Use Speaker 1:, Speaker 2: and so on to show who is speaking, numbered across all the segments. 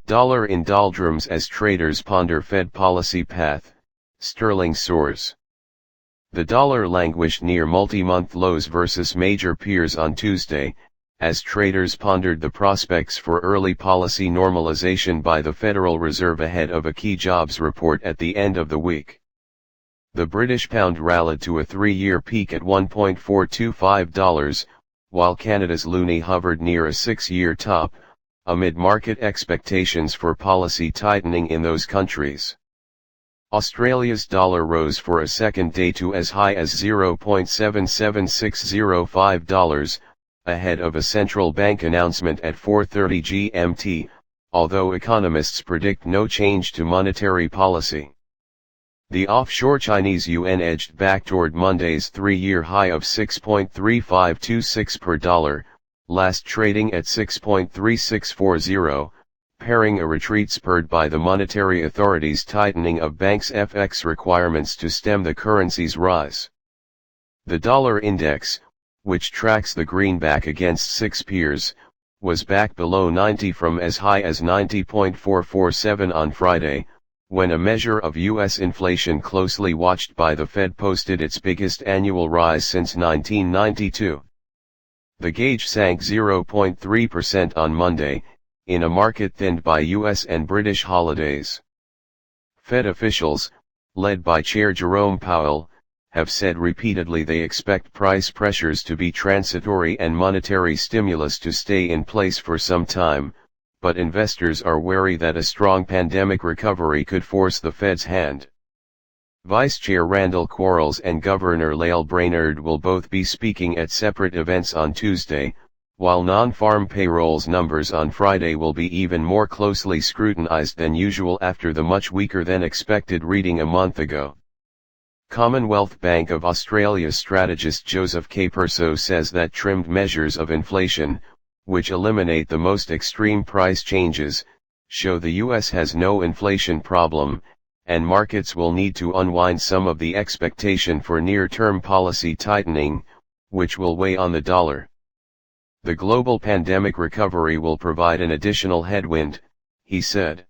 Speaker 1: Dollar in doldrums as traders ponder Fed policy path, sterling soars. The dollar languished near multi-month lows versus major peers on Tuesday, as traders pondered the prospects for early policy normalization by the Federal Reserve ahead of a key jobs report at the end of the week. The British pound rallied to a three-year peak at $1.425, while Canada's loonie hovered near a six-year top, amid market expectations for policy tightening in those countries. Australia's dollar rose for a second day to as high as $0.77605, ahead of a central bank announcement at 4:30 GMT, although economists predict no change to monetary policy. The offshore Chinese yuan edged back toward Monday's three-year high of 6.3526 per dollar, last trading at 6.3640, pairing a retreat spurred by the monetary authorities' tightening of banks' FX requirements to stem the currency's rise. The dollar index, which tracks the greenback against six peers, was back below 90 from as high as 90.447 on Friday, when a measure of U.S. inflation closely watched by the Fed posted its biggest annual rise since 1992. The gauge sank 0.3% on Monday, in a market thinned by U.S. and British holidays. Fed officials, led by Chair Jerome Powell, have said repeatedly they expect price pressures to be transitory and monetary stimulus to stay in place for some time, but investors are wary that a strong pandemic recovery could force the Fed's hand. Vice Chair Randall Quarles and Governor Lael Brainerd will both be speaking at separate events on Tuesday, while non-farm payrolls numbers on Friday will be even more closely scrutinized than usual after the much weaker than expected reading a month ago. Commonwealth Bank of Australia's strategist Joseph Caperso says that trimmed measures of inflation, which eliminate the most extreme price changes, show the US has no inflation problem, and markets will need to unwind some of the expectation for near-term policy tightening, which will weigh on the dollar. The global pandemic recovery will provide an additional headwind, he said.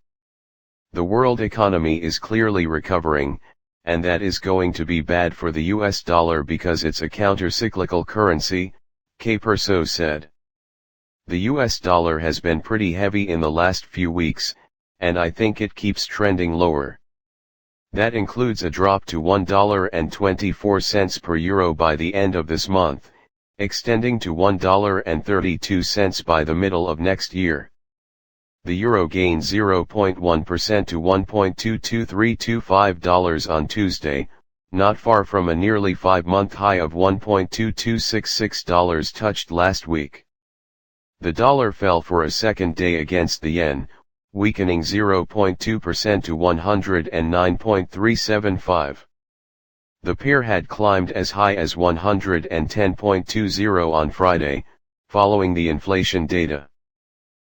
Speaker 1: The world economy is clearly recovering, and that is going to be bad for the US dollar because it's a counter-cyclical currency, Caperso said. The US dollar has been pretty heavy in the last few weeks, and I think it keeps trending lower. That includes a drop to $1.24 per euro by the end of this month, extending to $1.32 by the middle of next year. The euro gained 0.1% to $1.22325 on Tuesday, not far from a nearly 5-month high of $1.2266 touched last week. The dollar fell for a second day against the yen, weakening 0.2% to 109.375. The pair had climbed as high as 110.20 on Friday, following the inflation data.